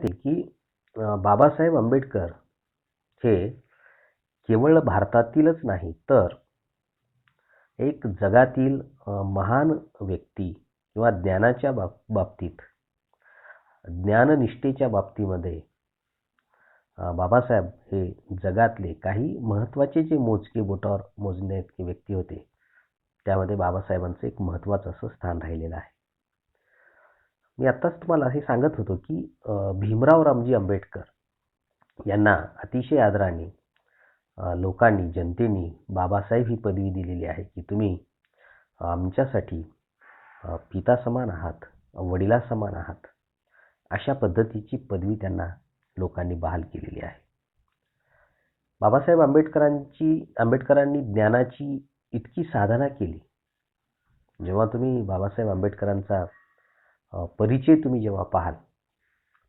येते की बाबासाहेब आंबेडकर हे केवळ भारतातीलच नाही तर एक जगातील महान व्यक्ती किंवा ज्ञानाच्या बाबतीत ज्ञाननिष्ठेच्या बाबतीमध्ये बाबासाहेब हे जगातले काही महत्त्वाचे जे मोजके बोटावर मोजण्याइतके व्यक्ती होते त्यामध्ये बाबासाहेबांचं एक महत्त्वाचं असं स्थान राहिलेलं आहे. मी आत्ताच तुम्हाला हे सांगत होतो की भीमराव रामजी आंबेडकर यांना अतिशय आदराने लोकांनी जनतेने बाबासाहेब ही पदवी दिलेली आहे की तुम्ही आमच्यासाठी पिता समान आहात, वडिला समान आहात, अशा पद्धतीची पदवी त्यांना लोकांनी बहाल केलेली आहे. बाबासाहेब आंबेडकरांनी ज्ञानाची इतकी साधना केली. जेव्हा तुम्ही बाबासाहेब आंबेडकरांचा परिचय तुम्ही जेव्हा पाहाल,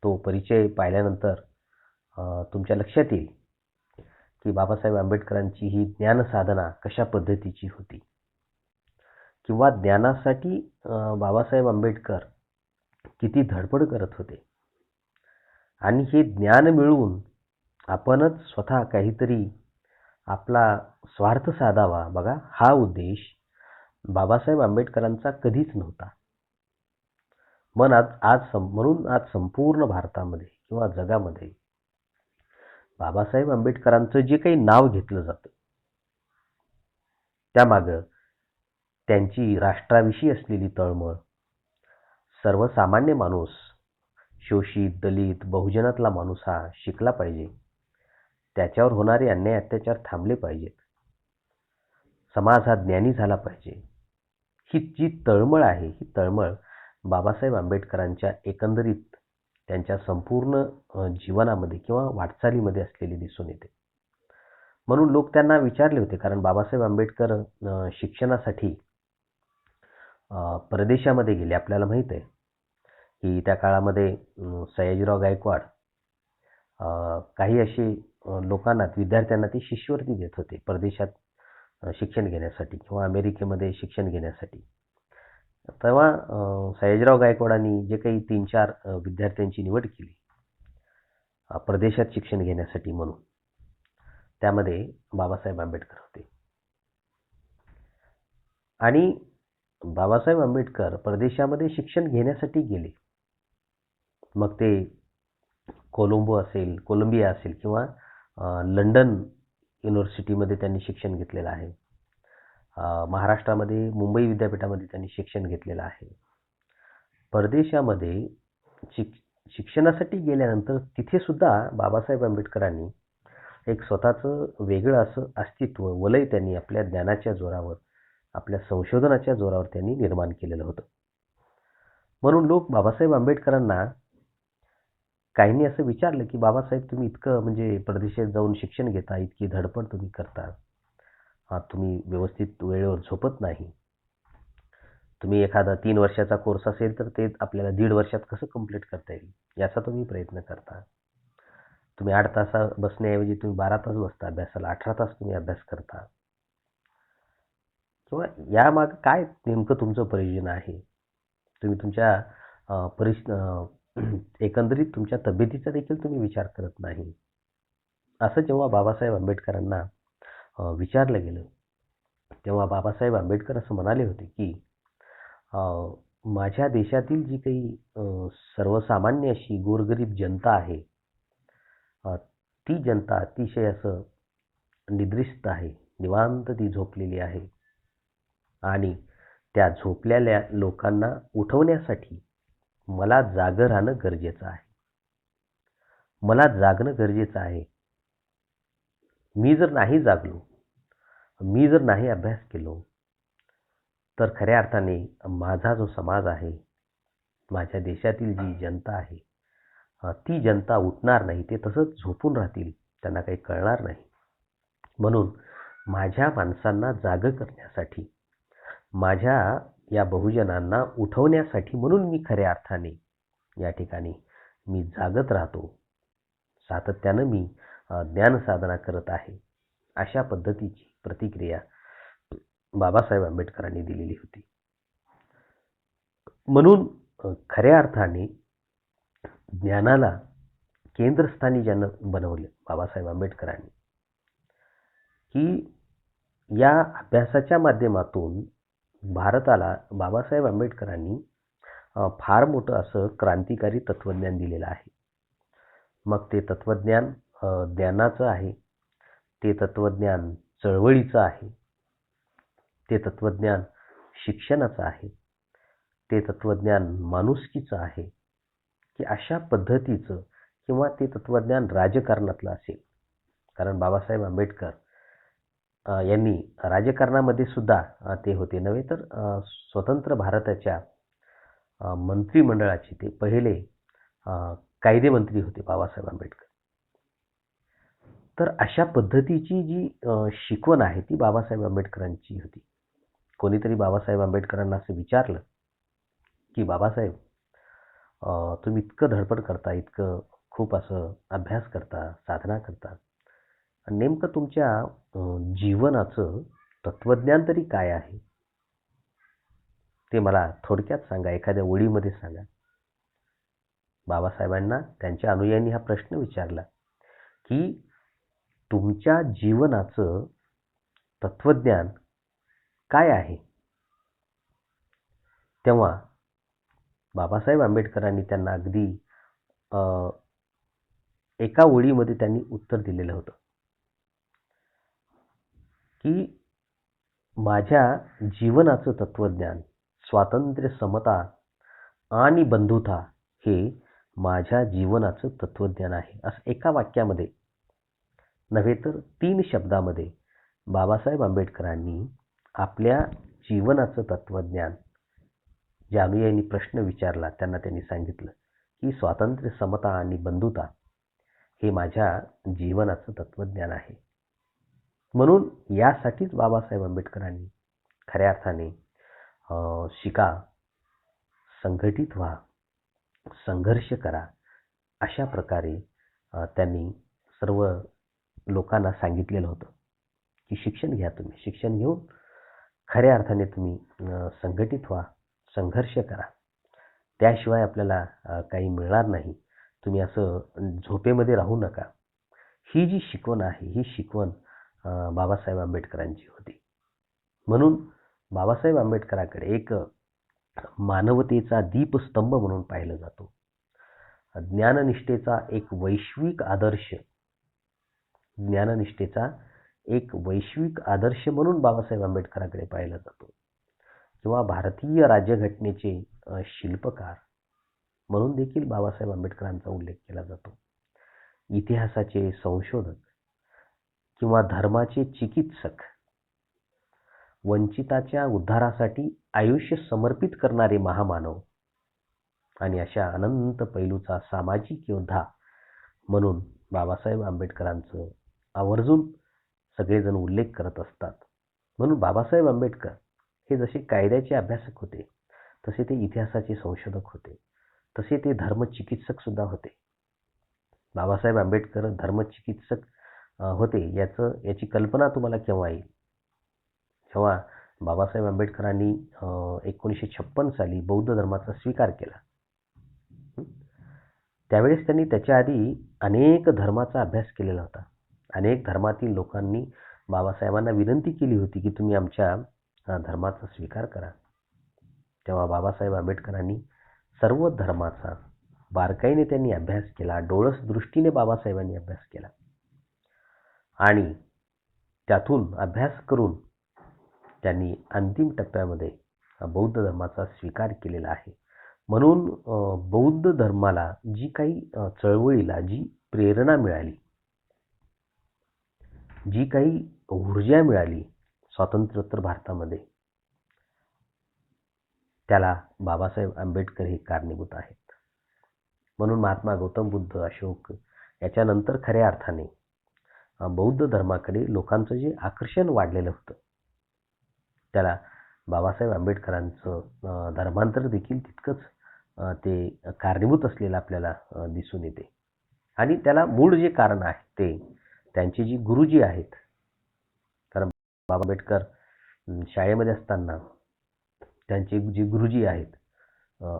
तो परिचय पाहिल्यानंतर तुमच्या लक्षात येईल की बाबासाहेब आंबेडकरांची ही ज्ञानसाधना कशा पद्धतीची होती किंवा ज्ञानासाठी बाबासाहेब आंबेडकर किती धडपड करत होते आणि हे ज्ञान मिळवून आपणच स्वतः काहीतरी आपला स्वार्थ साधावा, बघा हा उद्देश बाबासाहेब आंबेडकरांचा कधीच नव्हता. म्हणून आज संपूर्ण भारतामध्ये किंवा जगामध्ये बाबासाहेब आंबेडकरांचं जे काही नाव घेतलं जातं त्यामागं त्यांची राष्ट्राविषयी असलेली तळमळ, सर्वसामान्य माणूस, शोषित, दलित, बहुजनातला माणूस हा शिकला पाहिजे, त्याच्यावर होणारे अन्याय अत्याचार थांबले पाहिजेत, समाज हा ज्ञानी झाला पाहिजे, ही जी तळमळ आहे ही तळमळ बाबासाहेब आंबेडकरांच्या एकंदरीत त्यांच्या संपूर्ण जीवनामध्ये किंवा वाटचालीमध्ये असलेली दिसून येते. म्हणून लोक त्यांना विचारले होते, कारण बाबासाहेब आंबेडकर शिक्षणासाठी परदेशामध्ये गेले. आपल्याला माहीत आहे की त्या काळामध्ये सयाजीराव गायकवाड काही असे लोकांना, विद्यार्थ्यांना ते शिष्यवृत्ती देत होते परदेशात शिक्षण घेण्यासाठी किंवा अमेरिकेमध्ये शिक्षण घेण्यासाठी. तेव्हा सयाजीराव गायकवाडांनी जे काही 3-4 विद्यार्थ्यांची निवड केली परदेशात शिक्षण घेण्यासाठी म्हणून, त्यामध्ये बाबासाहेब आंबेडकर होते. आणि बाबासाहेब आंबेडकर परदेशामध्ये शिक्षण घेण्यासाठी गेले. मग ते कोलंबिया असेल किंवा लंडन युनिव्हर्सिटीमध्ये त्यांनी शिक्षण घेतलेलं आहे. महाराष्ट्रामध्ये मुंबई विद्यापीठामध्ये त्यांनी शिक्षण घेतलेलं आहे. परदेशामध्ये शिक्षणासाठी गेल्यानंतर तिथे सुद्धा बाबासाहेब आंबेडकरांनी एक स्वतःचं वेगळं असं अस्तित्व, वलय त्यांनी आपल्या ज्ञानाच्या जोरावर, आपल्या संशोधनाच्या जोरावर त्यांनी निर्माण केलेलं होतं. म्हणून लोक बाबासाहेब आंबेडकरांना काहींनी असं विचारलं की बाबासाहेब तुम्ही इतकं म्हणजे परदेशात जाऊन शिक्षण घेता, इतकी धडपड तुम्ही करता, तुम्ही व्यवस्थित वेळेवर झोपत नाही, तुम्ही एखादा 3 वर्षाचा कोर्स असेल तर ते आपल्याला 1.5 वर्षात कसं कंप्लीट करता येईल याचा तुम्ही प्रयत्न करता, तुम्ही 8 तास बसण्याऐवजी तुम्ही 12 तास बसता अभ्यासाला, 18 तास तुम्ही अभ्यास करता, किंवा यामागं काय नेमकं तुमचं प्रयोजन आहे, तुम्ही तुमच्या एकंदरीत तुमच्या तब्येतीचा देखील तुम्ही विचार करत नाही. असं जेव्हा बाबासाहेब आंबेडकरांना विचारलं गेलं तेव्हा बाबासाहेब आंबेडकर असं म्हणाले होते की माझ्या देशातील जी काही सर्वसामान्य अशी गोरगरीब जनता आहे, ती जनता अतिशय असं निद्रिस्त आहे, निवांत ती झोपलेली आहे आणि त्या झोपलेल्या लोकांना उठवण्यासाठी मला जागं राहणं गरजेचं आहे, मला जागणं गरजेचं आहे. मी जर नाही जागलो, मी जर नाही अभ्यास केलो तर खऱ्या अर्थाने माझा जो समाज आहे, माझ्या देशातील जी जनता आहे, ती जनता उठणार नाही, ते तसंच झोपून राहतील, त्यांना काही कळणार नाही. म्हणून माझ्या माणसांना जागं करण्यासाठी, माझ्या या बहुजनांना उठवण्यासाठी म्हणून मी खऱ्या अर्थाने या ठिकाणी मी जागत राहतो, सातत्यानं मी ज्ञानसाधना करत आहे, अशा पद्धतीची प्रतिक्रिया बाबासाहेब आंबेडकरांनी दिलेली होती. म्हणून खऱ्या अर्थाने ज्ञानाला केंद्रस्थानी ज्यानं बनवले बाबासाहेब आंबेडकरांनी, की या अभ्यासाच्या माध्यमातून भारताला बाबासाहेब आंबेडकरांनी फार मोठं असं क्रांतिकारी तत्त्वज्ञान दिलेलं आहे. मग ते तत्त्वज्ञान ज्ञानाचं आहे, ते तत्त्वज्ञान चळवळीचं आहे, ते तत्त्वज्ञान शिक्षणाचं आहे, ते तत्त्वज्ञान माणुसकीचं आहे, की अशा पद्धतीचं किंवा ते तत्त्वज्ञान राजकारणातलं असेल. कारण बाबासाहेब आंबेडकर यांनी राजकारणामध्ये सुद्धा ते होते नव्हे तर स्वतंत्र भारताच्या मंत्रिमंडळाचे ते पहिले कायदेमंत्री होते बाबासाहेब आंबेडकर. तर अशा पद्धतीची जी शिकवण आहे ती बाबासाहेब आंबेडकरांची होती. कोणीतरी बाबासाहेब आंबेडकरांना असं विचारलं की बाबासाहेब, तुम्ही इतकं धडपड करता, इतकं खूप असं अभ्यास करता, साधना करता, आणि नेमकं तुमच्या जीवनाचं तत्त्वज्ञान तरी काय आहे ते मला थोडक्यात सांगा, एखाद्या ओळीमध्ये सांगा. बाबासाहेबांना त्यांच्या अनुयायांनी हा प्रश्न विचारला की तुमच्या जीवनाचं तत्त्वज्ञान काय आहे. तेव्हा बाबासाहेब आंबेडकरांनी त्यांना अगदी एका ओळीमध्ये त्यांनी उत्तर दिलेलं होतं की माझ्या जीवनाचं तत्त्वज्ञान स्वातंत्र्य, समता आणि बंधुता हे माझ्या जीवनाचं तत्त्वज्ञान आहे. असं एका वाक्यामध्ये नव्हे तर 3 शब्दामध्ये बाबासाहेब आंबेडकरांनी आपल्या जीवनाचं तत्त्वज्ञान, ज्या अनुयायांनी प्रश्न विचारला त्यांना त्यांनी सांगितलं की स्वातंत्र्य, समता आणि बंधुता हे माझ्या जीवनाचं तत्त्वज्ञान आहे. म्हणून यासाठीच बाबासाहेब आंबेडकरांनी खऱ्या अर्थाने शिका, संघटित व्हा, संघर्ष करा, अशा प्रकारे त्यांनी सर्व लोकांना सांगितलेलं होतं की शिक्षण घ्या. तुम्ही शिक्षण घेऊन खऱ्या अर्थाने तुम्ही संघटित व्हा, संघर्ष करा. त्याशिवाय आपल्याला काही मिळणार नाही. तुम्ही असं झोपेमध्ये राहू नका. ही जी शिकवण आहे ही शिकवण बाबासाहेब आंबेडकरांची होती. म्हणून बाबासाहेब आंबेडकरांकडे एक मानवतेचा दीपस्तंभ म्हणून पाहिलं जातो. ज्ञाननिष्ठेचा एक वैश्विक आदर्श म्हणून बाबासाहेब आंबेडकरांकडे पाहिलं जातो. किंवा भारतीय राज्यघटनेचे शिल्पकार म्हणून देखील बाबासाहेब आंबेडकरांचा उल्लेख केला जातो. इतिहासाचे संशोधक किंवा धर्माचे चिकित्सक, वंचिताच्या उद्धारासाठी आयुष्य समर्पित करणारे महामानव आणि अशा अनंत पैलूचा सामाजिक योद्धा म्हणून बाबासाहेब आंबेडकरांचं आवर्जून सगळेजण उल्लेख करत असतात. म्हणून बाबासाहेब आंबेडकर हे जसे कायद्याचे अभ्यासक होते, तसे ते इतिहासाचे संशोधक होते, तसे ते धर्मचिकित्सक सुद्धा होते. बाबासाहेब आंबेडकर धर्मचिकित्सक होते याची कल्पना तुम्हाला केव्हा येईल? जेव्हा बाबासाहेब आंबेडकरांनी 1956 साली बौद्ध धर्माचा स्वीकार केला. त्यावेळेस त्यांनी त्याच्या आधी अनेक धर्माचा अभ्यास केलेला होता. अनेक धर्मातील लोकांनी बाबासाहेबांना विनंती केली होती की तुम्ही आमच्या धर्माचा स्वीकार करा. तेव्हा बाबासाहेब आंबेडकरांनी सर्व धर्माचा बारकाईने त्यांनी अभ्यास केला. डोळस दृष्टीने बाबासाहेबांनी अभ्यास केला आणि त्यातून अभ्यास करून त्यांनी अंतिम टप्प्यामध्ये बौद्ध धर्माचा स्वीकार केलेला आहे. म्हणून बौद्ध धर्माला जी काही चळवळीला जी प्रेरणा मिळाली, जी काही ऊर्जा मिळाली स्वातंत्र्योत्तर भारतामध्ये, त्याला बाबासाहेब आंबेडकर हे कारणीभूत आहेत. म्हणून महात्मा गौतम बुद्ध, अशोक याच्यानंतर खऱ्या अर्थाने बौद्ध धर्माकडे लोकांचं जे आकर्षण वाढलेलं होतं, त्याला बाबासाहेब आंबेडकरांचं धर्मांतर देखील तितकंच ते कारणीभूत असलेलं आपल्याला दिसून येते. आणि त्याला मूळ जे कारण आहे ते त्यांचे जी गुरुजी आहेत. कारण बाबा आंबेडकर शाळेमध्ये असताना त्यांचे जे गुरुजी आहेत,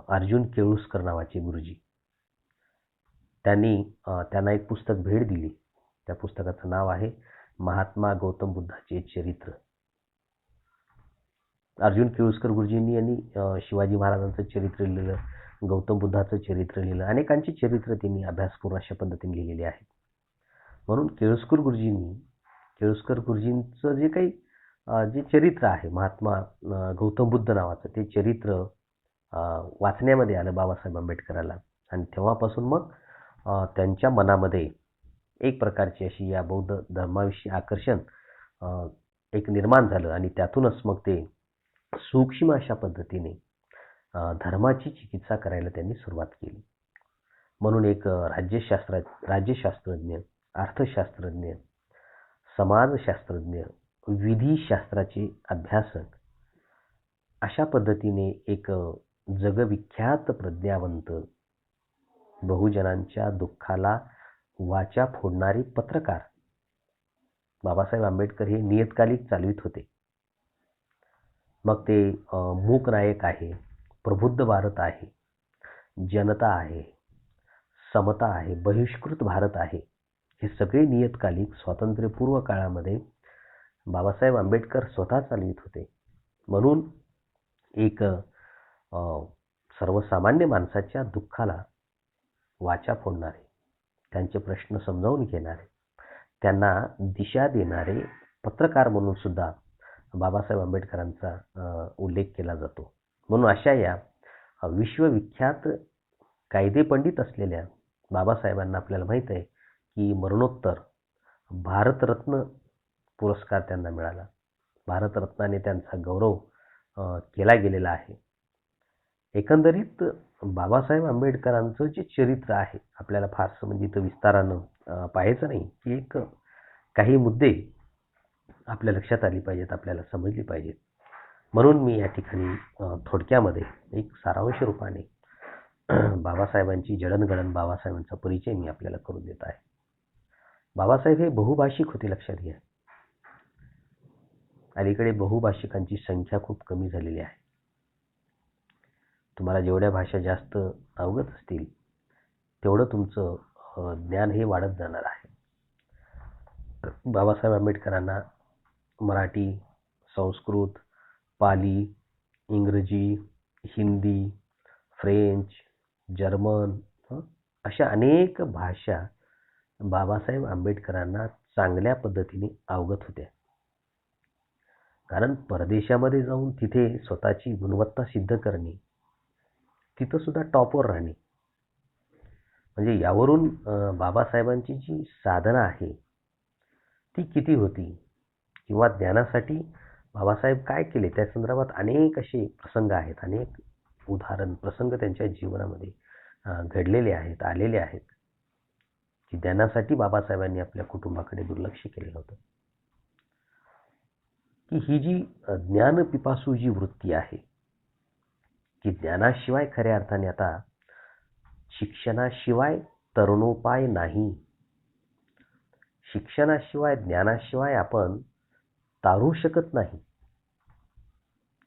अर्जुन केळुस्कर नावाचे गुरुजी, त्यांनी त्यांना एक पुस्तक भेट दिली. त्या पुस्तकाचं नाव आहे महात्मा गौतम बुद्धाचे चरित्र. अर्जुन केळुसकर गुरुजींनी यांनी शिवाजी महाराजांचं चरित्र लिहिलं, गौतम बुद्धाचं चरित्र लिहिलं, अनेकांची चरित्र त्यांनी अभ्यास करून अशा पद्धतीने लिहिलेली आहेत. म्हणून केळुसकर गुरुजींचं जे काही जे चरित्र आहे महात्मा गौतम बुद्ध नावाचं, ते चरित्र वाचण्यामध्ये आलं बाबासाहेब आंबेडकरांना आणि तेव्हापासून मग त्यांच्या मनामध्ये एक प्रकारची अशी या बौद्ध धर्माविषयी आकर्षण एक निर्माण झालं आणि त्यातूनच मग ते सूक्ष्म अशा पद्धतीने धर्माची चिकित्सा करायला त्यांनी सुरुवात केली. म्हणून एक राज्यशास्त्रज्ञ, अर्थशास्त्रज्ञ, समाजशास्त्रज्ञ, विधिशास्त्राचे अभ्यासक अशा पद्धतीने एक जगविख्यात प्रज्ञावंत, बहुजनांच्या दुःखाला वाचा फोडणारे पत्रकार बाबासाहेब आंबेडकर हे नियतकालिक चालवित होते. मग ते मूक नायक आहे, प्रबुद्ध भारत आहे, जनता आहे, समता आहे, बहिष्कृत भारत आहे, हे सगळे नियतकालिक स्वातंत्र्यपूर्व काळामध्ये बाबासाहेब आंबेडकर स्वतः चालवित होते. म्हणून एक सर्वसामान्य माणसाच्या दुःखाला वाचा फोडणारे, त्यांचे प्रश्न समजावून घेणारे, त्यांना दिशा देणारे पत्रकार म्हणून सुद्धा बाबासाहेब आंबेडकरांचा उल्लेख केला जातो. म्हणून अशा या विश्वविख्यात कायदेपंडित असलेल्या बाबासाहेबांना आपल्याला माहीत आहे की मरणोत्तर भारतरत्न पुरस्कार त्यांना मिळाला. भारतरत्नाने त्यांचा गौरव केला गेलेला आहे. एकंदरीत बाबासाहेब आंबेडकरांचं जे चरित्र आहे आपल्याला फारसं म्हणजे इथं विस्तारानं पाहायचं नाही की एक काही मुद्दे आपल्या लक्षात आली पाहिजेत, आपल्याला समजली पाहिजेत. म्हणून मी या ठिकाणी थोडक्यामध्ये एक सारांश रूपाने बाबासाहेबांची जडणघडण, बाबासाहेबांचा परिचय मी आपल्याला करून देत आहे. बाबासाहेब हे बहुभाषिक होते, लक्षात घ्या. अलीकडे बहुभाषिकांची संख्या खूप कमी झालेली आहे. तुम्हाला जेवढ्या भाषा जास्त अवगत असतील तेवढं तुमचं ज्ञान हे वाढत जाणार आहे. बाबासाहेब आंबेडकरांना मराठी, संस्कृत, पाली, इंग्रजी, हिंदी, फ्रेंच, जर्मन अशा अनेक भाषा बाबासाहेब आंबेडकरांना चांगल्या पद्धतीने अवगत होत्या. कारण परदेशामध्ये जाऊन तिथे स्वतःची गुणवत्ता सिद्ध करणे, तिथं सुद्धा टॉपवर राहणे, म्हणजे यावरून बाबासाहेबांची जी साधना आहे ती किती होती किंवा ज्ञानासाठी बाबासाहेब काय केले त्या संदर्भात अनेक असे प्रसंग आहेत, अनेक उदाहरण प्रसंग त्यांच्या जीवनामध्ये घडलेले आहेत, आलेले आहेत की ज्ञानासाठी बाबासाहेबांनी आपल्या कुटुंबाकडे दुर्लक्ष केलेलं होतं. की ही जी ज्ञानपिपासू जी वृत्ती आहे की ज्ञानाशिवाय खऱ्या अर्थाने आता शिक्षणाशिवाय तरुणोपाय नाही, शिक्षणाशिवाय ज्ञानाशिवाय आपण तारू शकत नाही,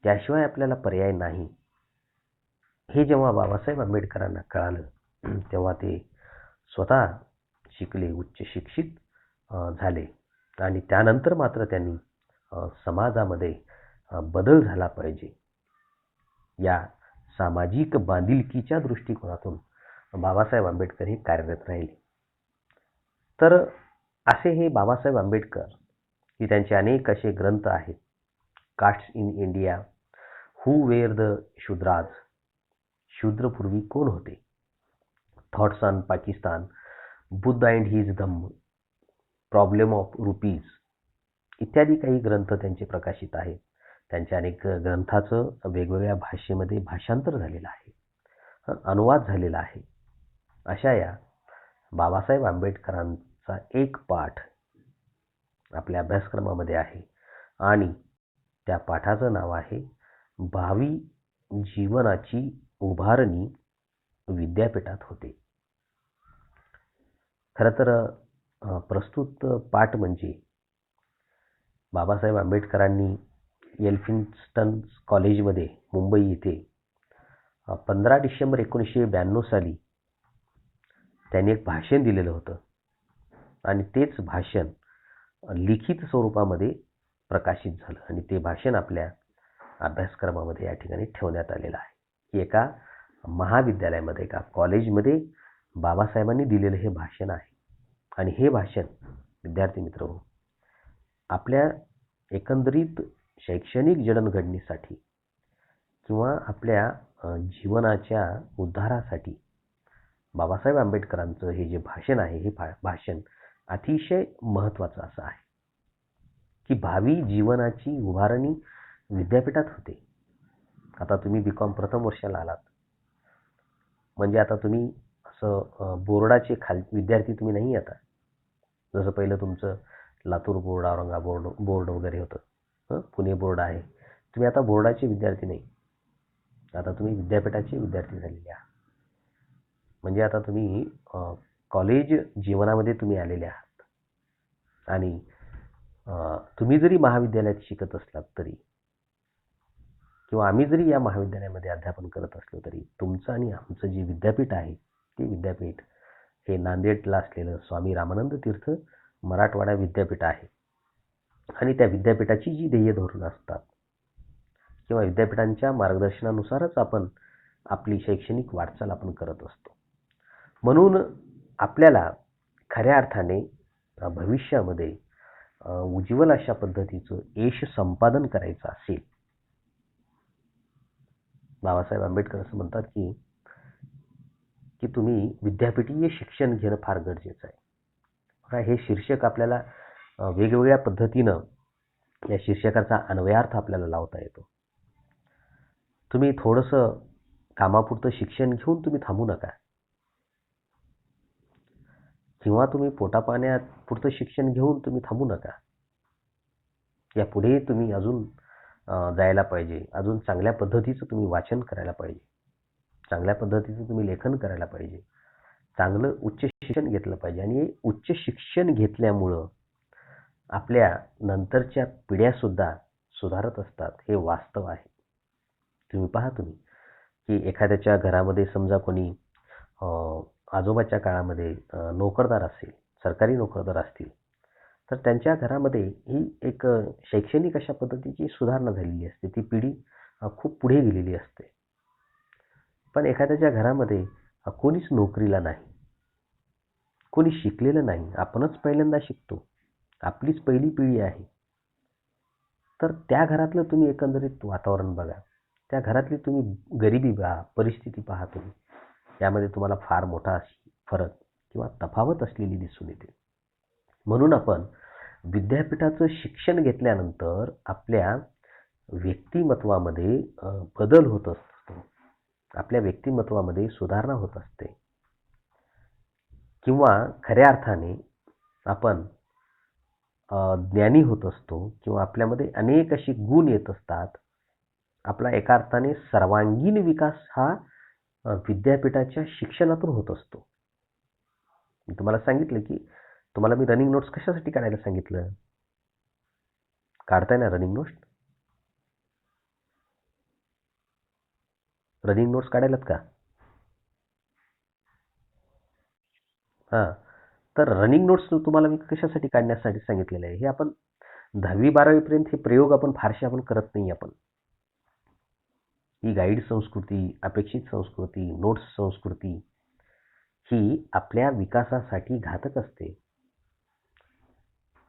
त्याशिवाय आपल्याला पर्याय नाही, हे जेव्हा बाबासाहेब आंबेडकरांना कळालं तेव्हा ते स्वतः शिकले, उच्च शिक्षित झाले आणि त्यानंतर मात्र त्यांनी समाजामध्ये बदल झाला पाहिजे या सामाजिक बांधिलकीच्या दृष्टिकोनातून बाबासाहेब आंबेडकर हे कार्यरत राहिले. तर असे हे बाबासाहेब आंबेडकर की त्यांचे अनेक असे ग्रंथ आहेत. Castes in India, who were the Shudras, शूद्रपूर्वी कोण होते, thoughts on Pakistan, Buddha and his Dhamma, problem of rupees इत्यादी काही ग्रंथ त्यांचे प्रकाशित आहेत. त्यांच्या अनेक ग्रंथाचं वेगवेगळ्या भाषेमध्ये भाषांतर झालेलं आहे, अनुवाद झालेला आहे. अशा या बाबासाहेब आंबेडकरांचा एक पाठ आपल्या अभ्यासक्रमामध्ये आहे आणि त्या पाठाचं नाव आहे भावी जीवनाची उभारणी विद्यापीठात होते. खरं तर प्रस्तुत पाठ म्हणजे बाबासाहेब आंबेडकरांनी एल्फिन्स्टन कॉलेजमध्ये मुंबई येथे 15 डिसेंबर 1992 साली त्यांनी एक भाषण दिलेलं होतं आणि तेच भाषण लिखित स्वरूपामध्ये प्रकाशित झालं आणि ते भाषण आपल्या अभ्यासक्रमामध्ये या ठिकाणी ठेवण्यात आलेलं आहे, की एका महाविद्यालयामध्ये, एका कॉलेजमध्ये बाबासाहेबांनी दिलेलं हे भाषण आहे. आणि हे भाषण विद्यार्थी मित्र हो, आपल्या एकंदरीत शैक्षणिक जडणघडणीसाठी किंवा आपल्या जीवनाच्या उद्धारासाठी बाबासाहेब आंबेडकरांचं हे जे भाषण आहे, हे भाषण अतिशय महत्त्वाचं असं आहे, की भावी जीवनाची उभारणी विद्यापीठात होते. आता तुम्ही BCom प्रथम वर्षाला आलात म्हणजे आता तुम्ही असं बोर्डाचे विद्यार्थी तुम्ही नाही. आता जसं पहिलं तुमचं लातूर बोर्ड, औरंगाबाद बोर्ड वगैरे होतं, पुणे बोर्ड आहे. तुम्ही आता बोर्डाचे विद्यार्थी नाही, आता तुम्ही विद्यापीठाचे विद्यार्थी झालेले आहात. म्हणजे आता तुम्ही कॉलेज जीवनामध्ये तुम्ही आलेले आहात. आणि तुम्ही जरी महाविद्यालयात शिकत असलात तरी किंवा आम्ही जरी या महाविद्यालयामध्ये अध्यापन करत असलो तरी तुमचं आणि आमचं जे विद्यापीठ आहे ते विद्यापीठ हे नांदेडला असलेलं स्वामी रामानंद तीर्थ मराठवाडा विद्यापीठ आहे. आणि त्या विद्यापीठाची जी ध्येय धोरणं असतात किंवा विद्यापीठांच्या मार्गदर्शनानुसारच आपण आपली शैक्षणिक वाटचाल आपण करत असतो. म्हणून आपल्याला खऱ्या अर्थाने भविष्यामध्ये उज्ज्वल अशा पद्धतीचं यश संपादन करायचं असेल, बाबासाहेब आंबेडकर असं म्हणतात की तुम्ही विद्यापीठीय शिक्षण घेणं फार गरजेचं आहे. बघा, हे शीर्षक आपल्याला वेगवेगळ्या पद्धतीनं या शीर्षकाचा अन्वयार्थ आपल्याला लावता येतो. तुम्ही थोडंसं कामापुरतं शिक्षण घेऊन तुम्ही थांबू नका, किंवा तुम्ही पोटापाण्यापुरतं शिक्षण घेऊन तुम्ही थांबू नका. यापुढे तुम्ही अजून जायला पाहिजे, अजून चांगल्या पद्धतीचं तुम्ही वाचन करायला पाहिजे, चांगल्या पद्धतीचं तुम्ही लेखन करायला पाहिजे, चांगलं उच्च शिक्षण घेतलं पाहिजे. आणि हे उच्च शिक्षण घेतल्यामुळं आपल्या नंतरच्या पिढ्यासुद्धा सुधारत असतात, हे वास्तव आहे. तुम्ही पहा की एखाद्याच्या घरामध्ये समजा कोणी आजोबाच्या काळामध्ये नोकरदार असेल, सरकारी नोकरदार असतील, तर त्यांच्या घरामध्ये ही एक शैक्षणिक अशा पद्धतीची सुधारणा झालेली असते, ती पिढी खूप पुढे गेलेली असते. पण एखाद्याच्या घरामध्ये कोणीच नोकरीला नाही, कोणी शिकलेलं नाही, आपणच पहिल्यांदा शिकतो, आपलीच पहिली पिढी आहे, तर त्या घरातलं तुम्ही एकंदरीत वातावरण बघा, त्या घरातली तुम्ही गरिबी पहा, परिस्थिती पहा, तुम्ही यामध्ये तुम्हाला फार मोठा फरक किंवा तफावत असलेली दिसून येते. म्हणून आपण विद्यापीठाचं शिक्षण घेतल्यानंतर आपल्या व्यक्तिमत्वामध्ये बदल होत असतो, आपल्या व्यक्तिमत्वामध्ये सुधारणा होत असते, किंवा खऱ्या अर्थाने आपण ज्ञानी होत असतो, किंवा आपल्यामध्ये अनेक अशी गुण येत असतात. आपला एका अर्थाने सर्वांगीण विकास हा विद्यापीठाच्या शिक्षणातून होत असतो. मी तुम्हाला सांगितलं की तुम्हाला मी रनिंग नोट्स कशासाठी काढायला सांगितलं? काढताय ना रनिंग नोट्स? रनिंग नोट्स काढायलात का? हां, तर रनिंग नोट्स तुम्हाला मी कशासाठी काढण्यासाठी सांगितलेलं आहे? हे आपण 10वी-12वी पर्यंत हे प्रयोग आपण फारसे आपण करत नाही. आपण ही गाईड संस्कृती, अपेक्षित संस्कृती, नोट्स संस्कृती ही आपल्या विकासासाठी घातक असते.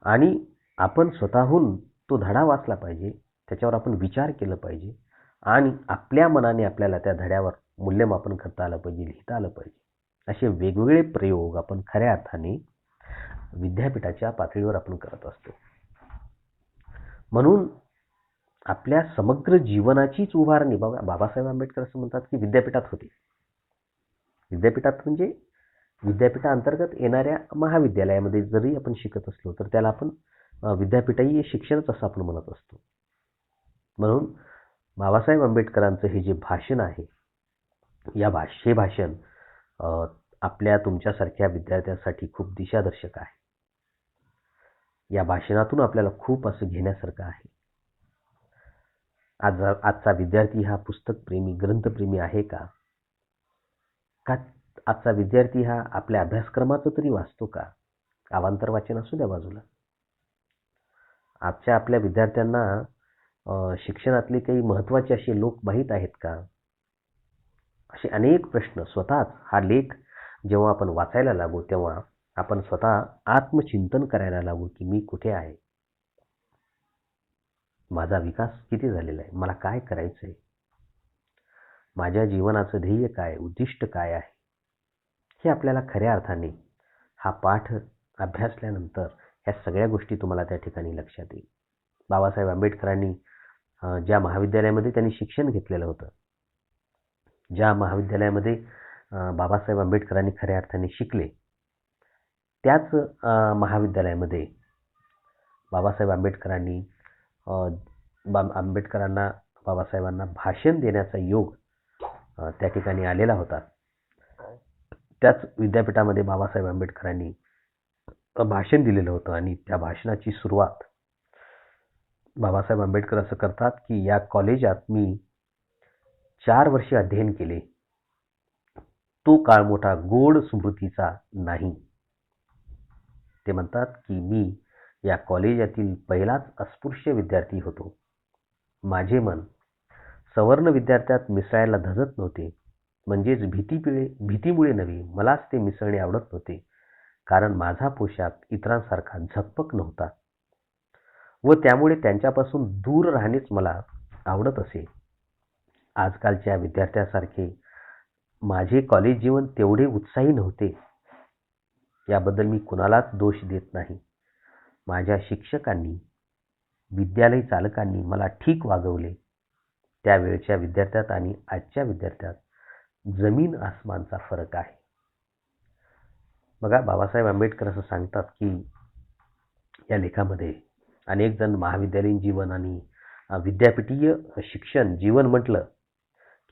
आणि आपण स्वतःहून तो धडा वाचला पाहिजे, त्याच्यावर आपण विचार केला पाहिजे, आणि आपल्या मनाने आपल्याला त्या धड्यावर मूल्यमापन करता आलं पाहिजे, लिहिता आलं पाहिजे. असे वेगवेगळे प्रयोग आपण खऱ्या अर्थाने विद्यापीठाच्या पातळीवर आपण करत असतो. म्हणून आपल्या समग्र जीवनाचीच उभारणी बघा, बाबासाहेब आंबेडकर असं म्हणतात की विद्यापीठात होते. विद्यापीठात म्हणजे विद्यापीठाअंतर्गत येणाऱ्या महाविद्यालयामध्ये जरी आपण शिकत असलो तर त्याला आपण विद्यापीठाही शिक्षणच असं आपण म्हणत असतो. म्हणून बाबासाहेब आंबेडकरांचं हे जे भाषण आहे, हे भाषण आपल्या तुमच्यासारख्या विद्यार्थ्यांसाठी खूप दिशादर्शक आहे. या भाषणातून आपल्याला खूप असं घेण्यासारखं आहे. आजचा विद्यार्थी हा पुस्तकप्रेमी, ग्रंथप्रेमी आहे का? आजचा विद्यार्थी हा आपल्या अभ्यासक्रमाचं तरी वाचतो का? अवांतर वाचन असू द्या बाजूला. आपल्या विद्यार्थ्यांना शिक्षणातले काही महत्त्वाचे असे लोक माहीत आहेत का? असे अनेक प्रश्न स्वतःच हा लेख जेव्हा आपण वाचायला लागू तेव्हा आपण स्वतः आत्मचिंतन करायला लागू की मी कुठे आहे, माझा विकास किती झालेला आहे, मला काय करायचं आहे, माझ्या जीवनाचं ध्येय काय, उद्दिष्ट काय आहे, हे आपल्याला खऱ्या अर्थाने हा पाठ अभ्यासल्यानंतर ह्या सगळ्या गोष्टी तुम्हाला त्या ठिकाणी लक्षात येईल. बाबासाहेब आंबेडकरांनी ज्या महाविद्यालयामध्ये त्यांनी शिक्षण घेतलेलं होतं, ज्या महाविद्यालयामध्ये बाबासाहेब आंबेडकरांनी खऱ्या अर्थाने शिकले, त्याच महाविद्यालयामध्ये बाबासाहेब आंबेडकरांनी बाबासाहेबांना भाषण देण्याचा योग त्या ठिकाणी आलेला होता. त्याच विद्यापीठामध्ये बाबासाहेब आंबेडकरांनी भाषण दिलेलं होतं आणि त्या भाषणाची सुरुवात बाबासाहेब आंबेडकर असं करतात की या कॉलेजात मी 4 वर्षे अध्ययन केले, तो काळ मोठा गोड स्मृतीचा नाही. ते म्हणतात की मी या कॉलेजातील पहिलाच अस्पृश्य विद्यार्थी होतो. माझे मन सवर्ण विद्यार्थ्यात मिसळायला धजत नव्हते. म्हणजेच भीतीमुळे नव्हे, मलाच ते मिसळणे आवडत नव्हते, कारण माझा पोशाख इतरांसारखा झकपक नव्हता व त्यामुळे त्यांच्यापासून दूर राहणेच मला आवडत असे. आजकालच्या विद्यार्थ्यासारखे माझे कॉलेज जीवन तेवढे उत्साही नव्हते. याबद्दल मी कुणालाच दोष देत नाही. माझ्या शिक्षकांनी, विद्यालय चालकांनी मला ठीक वागवले. त्यावेळच्या विद्यार्थ्यात आणि आजच्या विद्यार्थ्यात जमीन आसमानचा फरक आहे. बघा, बाबासाहेब आंबेडकर असं सांगतात की या लेखामध्ये अनेक जण महाविद्यालयीन जीवन आणि विद्यापीठीय शिक्षण जीवन म्हटलं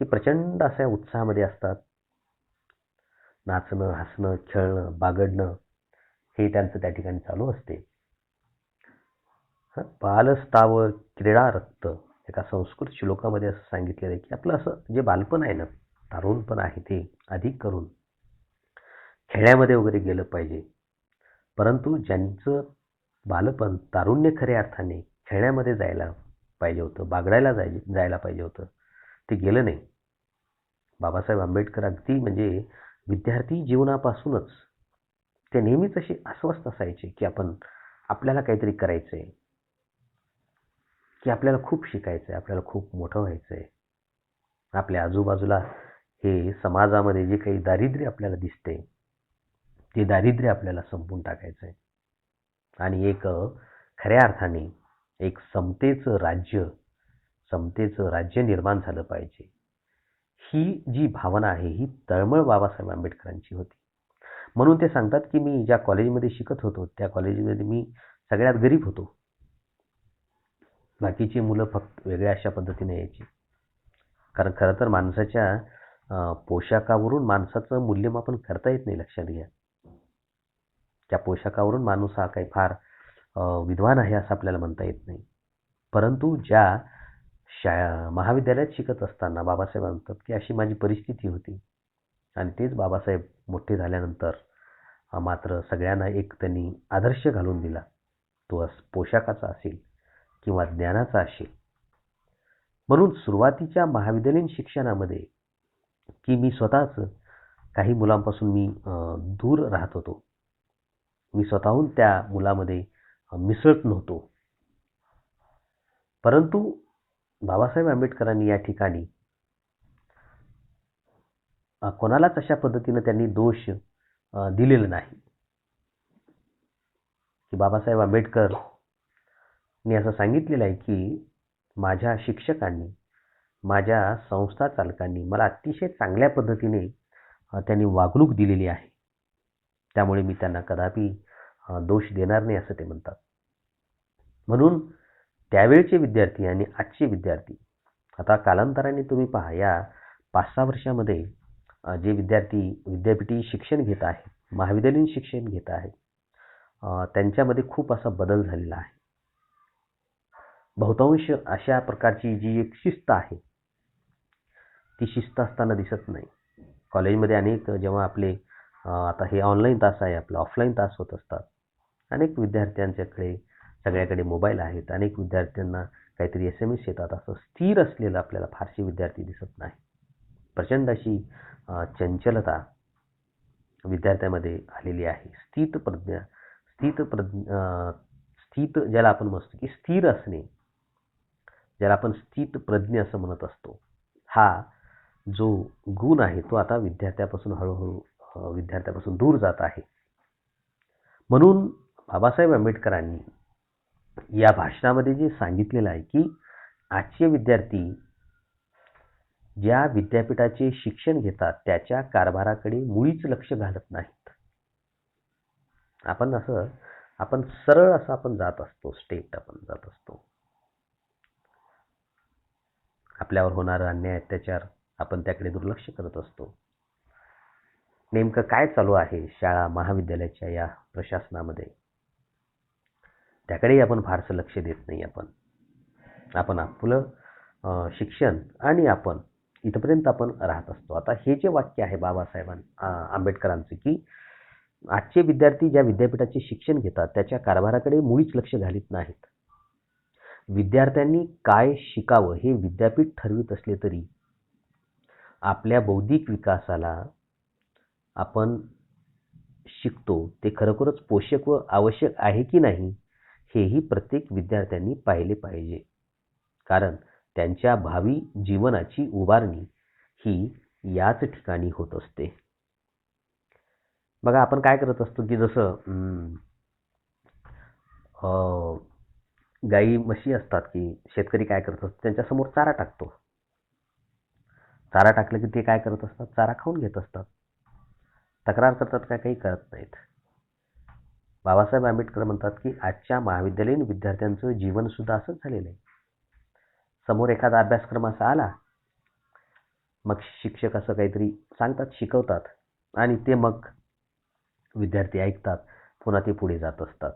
की प्रचंड अशा उत्साहामध्ये असतात. नाचणं, हसणं, खेळणं, बागडणं हे त्यांचं त्या ठिकाणी चालू असते. बालस्ताव क्रीडा रक्त, एका संस्कृत श्लोकामध्ये असं सांगितलेलं आहे की आपलं असं जे बालपण आहे ना, तरुणपण आहे, ते अधिक करून खेळण्यामध्ये वगैरे गेलं पाहिजे. परंतु ज्यांचं बालपण, तारुण्य खऱ्या अर्थाने खेळण्यामध्ये जायला पाहिजे होतं, बागडायला जायला पाहिजे होतं, ते गेलं नाही. बाबासाहेब आंबेडकर अगदी म्हणजे विद्यार्थी जीवनापासूनच ते नेहमीच असे अस्वस्थ असायचे की आपल्याला काहीतरी करायचं आहे, की आपल्याला खूप शिकायचं आहे, आपल्याला खूप मोठं व्हायचं आहे. आपल्या आजूबाजूला हे समाजामध्ये जे काही दारिद्र्य आपल्याला दिसते, ते दारिद्र्य आपल्याला संपून टाकायचं आहे आणि एक खऱ्या अर्थाने एक समतेचं राज्य निर्माण झालं पाहिजे. ही जी भावना आहे, ही तळमळ बाबासाहेब आंबेडकरांची होती. म्हणून ते सांगतात की मी ज्या कॉलेजमध्ये शिकत होतो त्या कॉलेजमध्ये मी सगळ्यात गरीब होतो. बाकीची मुलं फक्त वेगळ्या अशा पद्धतीने यायची. कारण खरं तर माणसाच्या पोशाखावरून माणसाचं मूल्यमापन करता येत नाही. लक्षात घ्या, त्या पोशाखावरून माणूस हा काही फार विद्वान आहे असं आपल्याला म्हणता येत नाही. परंतु ज्या महाविद्यालयात शिकत असताना बाबासाहेब म्हणतात की अशी माझी परिस्थिती होती आणि तेच बाबासाहेब मोठे झाल्यानंतर मात्र सगळ्यांना एक त्यांनी आदर्श घालून दिला. तो पोशाखाचा असेल किंवा ज्ञानाचा असेल. म्हणून सुरुवातीच्या महाविद्यालयीन शिक्षणामध्ये की मी स्वतःच काही मुलांपासून मी दूर राहत होतो. मी स्वतःहून त्या मुलामध्ये मिसळत नव्हतो. परंतु बाबासाहेब आंबेडकरांनी या ठिकाणी कोणालाच अशा पद्धतीनं त्यांनी दोष दिलेला नाही. की बाबासाहेब आंबेडकरनी असं सांगितलेलं आहे की माझ्या शिक्षकांनी, माझ्या संस्था चालकांनी मला अतिशय चांगल्या पद्धतीने त्यांनी वागणूक दिलेली आहे, त्यामुळे मी त्यांना कदापि दोष देणार नाही असं ते म्हणतात. म्हणून त्यावेळचे विद्यार्थी आणि आजचे विद्यार्थी, आता कालांतराने तुम्ही पहा, या 5-6 वर्षामध्ये जे विद्यार्थी विद्यापीठी शिक्षण घेत आहेत, महाविद्यालयीन शिक्षण घेत आहेत, त्यांच्यामध्ये खूप असा बदल झालेला आहे. बहुतांश अशा प्रकारची जी एक शिस्त आहे ती शिस्त असताना दिसत नाही. कॉलेजमध्ये अनेक जेव्हा आपले आता हे ऑनलाईन तास आहे, आपलं ऑफलाईन तास होत असतात. अनेक विद्यार्थ्यांच्याकडे सगळ्याकडे मोबाईल आहेत. अनेक विद्यार्थ्यांना काहीतरी SMS येतात. असं स्थिर असलेलं आपल्याला फारसे विद्यार्थी दिसत नाही. प्रचंड अशी चंचलता विद्यार्थ्यामध्ये आलेली आहे. स्थित ज्याला आपण म्हणतो की स्थिर असणे, ज्याला आपण स्थित प्रज्ञ असं म्हणत असतो, हा जो गुण आहे तो आता विद्यार्थ्यापासून हळूहळू विद्यार्थ्यापासून दूर जात आहे. म्हणून बाबासाहेब आंबेडकरांनी या भाषणामध्ये जे सांगितलेलं आहे की आजचे विद्यार्थी ज्या विद्यापीठाचे शिक्षण घेतात त्याच्या कारभाराकडे मुळीच लक्ष घालत नाहीत. आपण सरळ असं आपण जात असतो, स्टेट आपण जात असतो. आपल्यावर होणारा अन्याय अत्याचार आपण त्याकडे दुर्लक्ष करत असतो. नेमकं काय चालू आहे शाळा महाविद्यालयाच्या या प्रशासनामध्ये, त्याकडेही आपण फारसं लक्ष देत नाही. आपण आपलं शिक्षण आणि आपण इथपर्यंत आपण राहत असतो. आता हे जे वाक्य आहे बाबासाहेब आंबेडकरांचं की आजचे विद्यार्थी ज्या विद्यापीठाचे शिक्षण घेतात त्याच्या कारभाराकडे मुळीच लक्ष घालीत नाहीत. विद्यार्थ्यांनी काय शिकावं हे विद्यापीठ ठरवित असले तरी आपल्या बौद्धिक विकासाला आपण शिकतो ते खरोखरच पोषक व आवश्यक आहे की नाही हेही प्रत्येक विद्यार्थ्यांनी पाहिले पाहिजे. कारण त्यांच्या भावी जीवनाची उभारणी ही याच ठिकाणी होत असते. बघा आपण काय करत असतो की जसं गाई म्हशी असतात की शेतकरी काय करत असतो, त्यांच्यासमोर चारा टाकतो. चारा टाकलं की ते काय करत असतात, चारा खाऊन घेत असतात. तक्रार करतात का, काही करत नाहीत. बाबासाहेब आंबेडकर म्हणतात की आजच्या महाविद्यालयीन विद्यार्थ्यांचं जीवन सुद्धा असंच झालेलं आहे. समोर एखादा अभ्यासक्रम असा आला, मग शिक्षक असं काहीतरी सांगतात, शिकवतात आणि ते मग विद्यार्थी ऐकतात, पुन्हा ते पुढे जात असतात.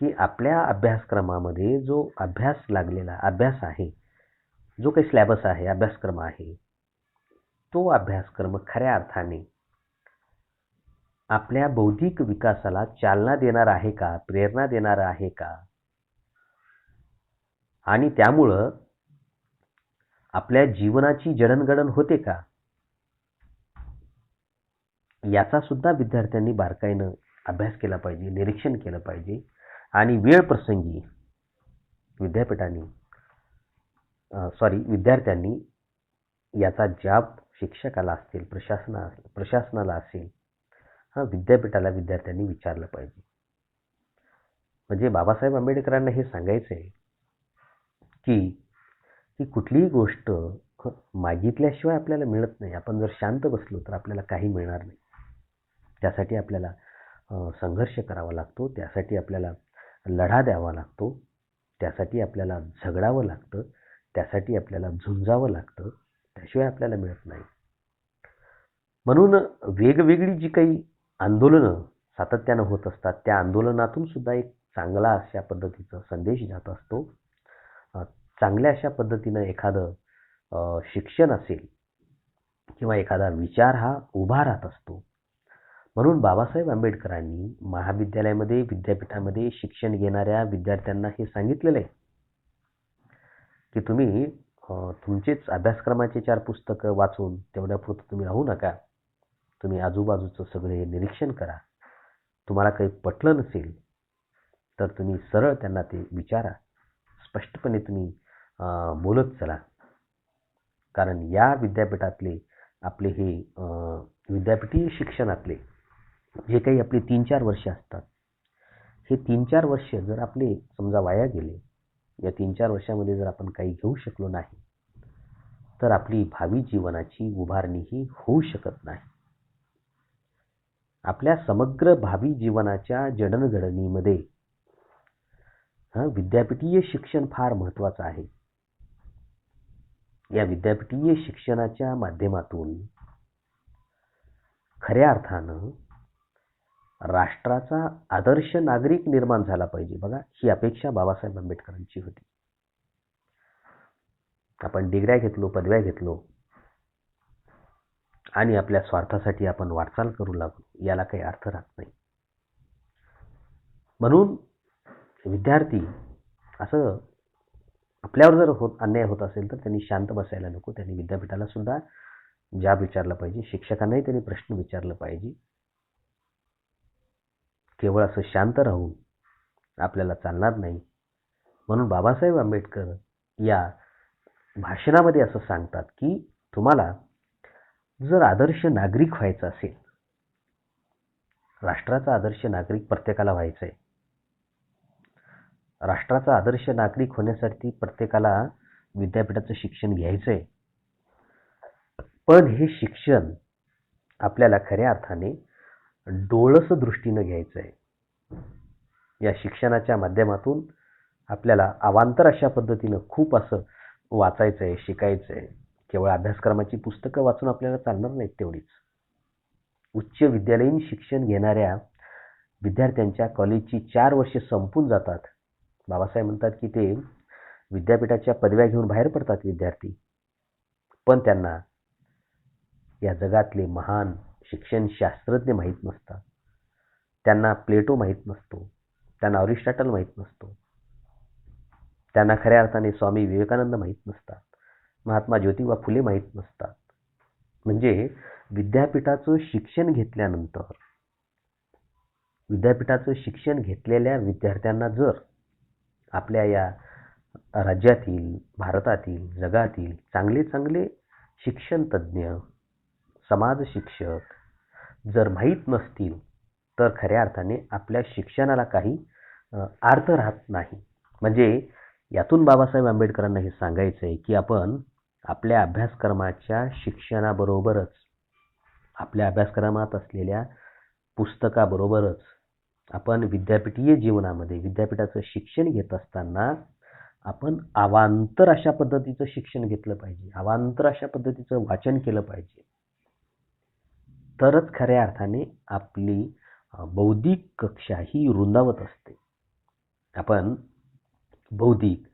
की आपल्या अभ्यासक्रमामध्ये जो अभ्यास लागलेला अभ्यास आहे, जो काही सिलेबस आहे, अभ्यासक्रम आहे, तो अभ्यासक्रम खऱ्या अर्थाने आपल्या बौद्धिक विकासाला चालना देणार आहे का, प्रेरणा देणार आहे का, आणि त्यामुळं आपल्या जीवनाची जडणघडण होते का, याचा सुद्धा विद्यार्थ्यांनी बारकाईनं अभ्यास केला पाहिजे, निरीक्षण केलं पाहिजे. आणि वेळ प्रसंगी विद्यार्थ्यांनी याचा जाब शिक्षकाला असेल, प्रशासनाला असेल, विद्यापीठाला विद्यार्थ्यांनी विचारलं पाहिजे. म्हणजे बाबासाहेब आंबेडकरांना हे सांगायचं आहे की कुठलीही गोष्ट मागितल्याशिवाय आपल्याला मिळत नाही. आपण जर शांत बसलो तर आपल्याला काही मिळणार नाही. त्यासाठी आपल्याला संघर्ष करावा लागतो, त्यासाठी आपल्याला लढा द्यावा लागतो, त्यासाठी आपल्याला झगडावं लागतं, त्यासाठी आपल्याला झुंजावं लागतं. त्याशिवाय आपल्याला मिळत नाही. म्हणून वेगवेगळी जी काही आंदोलनं सातत्यानं होत असतात, त्या आंदोलनातून सुद्धा एक चांगला अशा पद्धतीचा संदेश जात असतो. चांगल्या अशा पद्धतीनं एखादं शिक्षण असेल किंवा एखादा विचार हा उभा राहत असतो. म्हणून बाबासाहेब आंबेडकरांनी महाविद्यालयामध्ये, विद्यापीठामध्ये शिक्षण घेणाऱ्या विद्यार्थ्यांना हे सांगितलेलं आहे की तुम्ही तुमचेच अभ्यासक्रमाचे 4 पुस्तकं वाचून तेवढ्यापुरतं तुम्ही राहू नका. तुम्ही आजूबाजूचं सगळे निरीक्षण करा. तुम्हाला काही पटलं नसेल तर तुम्ही सरळ त्यांना ते विचारा. स्पष्टपणे तुम्ही बोलत चला. कारण या विद्यापीठातले आपले हे विद्यापीठी शिक्षणातले जे काही आपले 3-4 वर्ष असतात, हे 3-4 वर्ष जर आपले समजा वाया गेले, या 3-4 वर्षामध्ये जर आपण काही घेऊ शकलो नाही तर आपली भावी जीवनाची उभारणी ही होऊ शकत नाही. आपल्या समग्र भावी जीवनाच्या जडणघडणीमध्ये विद्यापीठीय शिक्षण फार महत्त्वाचं आहे. या विद्यापीठीय शिक्षणाच्या माध्यमातून खऱ्या अर्थानं राष्ट्राचा आदर्श नागरिक निर्माण झाला पाहिजे. बघा, ही अपेक्षा बाबासाहेब आंबेडकरांची होती. आपण डिग्र्या घेतलो, पदव्या घेतलो, आणि आपल्या स्वार्थासाठी आपण वाटचाल करू लागू, याला काही अर्थ राहत नाही. म्हणून विद्यार्थी असं आपल्यावर जर अन्याय होत असेल तर त्यांनी शांत बसायला नको. त्यांनी विद्यापीठाला सुद्धा जाब विचारला पाहिजे, शिक्षकांनाही त्यांनी प्रश्न विचारला पाहिजे. केवळ असं शांत राहून आपल्याला चालणार नाही. म्हणून बाबासाहेब आंबेडकर या भाषणामध्ये असं सांगतात की तुम्हाला जर आदर्श नागरिक व्हायचं असेल, राष्ट्राचा आदर्श नागरिक प्रत्येकाला व्हायचं आहे. राष्ट्राचा आदर्श नागरिक होण्यासाठी प्रत्येकाला विद्यापीठाचं शिक्षण घ्यायचं आहे. पण हे शिक्षण आपल्याला खऱ्या अर्थाने डोळस दृष्टीनं घ्यायचं आहे. या शिक्षणाच्या माध्यमातून आपल्याला अवांतर अशा पद्धतीनं खूप असं वाचायचं आहे, शिकायचं आहे. केवळ अभ्यासक्रमाची पुस्तकं वाचून आपल्याला चालणार नाहीत तेवढीच. उच्च विद्यालयीन शिक्षण घेणाऱ्या विद्यार्थ्यांच्या कॉलेजची 4 वर्षे संपून जातात. बाबासाहेब म्हणतात की ते विद्यापीठाच्या पदव्या घेऊन बाहेर पडतात विद्यार्थी, पण त्यांना या जगातले महान शिक्षण शास्त्रज्ञ माहीत नसतात. त्यांना प्लेटो माहीत नसतो, त्यांना अरिस्टॉटल माहीत नसतो, त्यांना खऱ्या अर्थाने स्वामी विवेकानंद माहीत नसतात, महात्मा ज्योतिबा फुले माहीत नसतात. म्हणजे विद्यापीठाचं शिक्षण घेतल्यानंतर विद्यापीठाचं शिक्षण घेतलेल्या विद्यार्थ्यांना जर आपल्या या राज्यातील, भारतातील, जगातील चांगले चांगले शिक्षण तज्ज्ञ, समाज शिक्षक जर माहीत नसतील तर खऱ्या अर्थाने आपल्या शिक्षणाला काही अर्थ राहत नाही. म्हणजे यातून बाबासाहेब आंबेडकरांना हे सांगायचं आहे की आपण आपल्या अभ्यासक्रमाच्या शिक्षणाबरोबरच, आपल्या अभ्यासक्रमात असलेल्या पुस्तकाबरोबरच आपण विद्यापीठीय जीवनामध्ये विद्यापीठाचं शिक्षण घेत असताना आपण अवांतर अशा पद्धतीचं शिक्षण घेतलं पाहिजे, अवांतर अशा पद्धतीचं वाचन केलं पाहिजे. तरच खऱ्या अर्थाने आपली बौद्धिक कक्षा ही रुंदावत असते. आपण बौद्धिक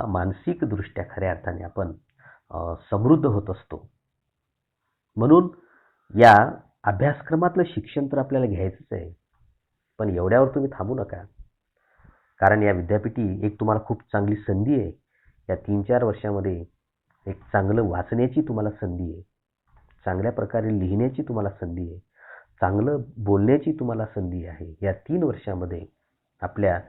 मानसिकदृष्ट्या खऱ्या अर्थाने आपण समृद्ध होत असतो. म्हणून या अभ्यासक्रमातलं शिक्षण तर आपल्याला घ्यायचंच आहे, पण एवढ्यावर तुम्ही थांबू नका. कारण या विद्यापीठी एक तुम्हाला खूप चांगली संधी आहे. या 3-4 वर्षामध्ये एक चांगलं वाचण्याची तुम्हाला संधी आहे, चांगल्या प्रकारे लिहिण्याची तुम्हाला संधी आहे, चांगलं बोलण्याची तुम्हाला संधी आहे. या 3 वर्षामध्ये आपल्या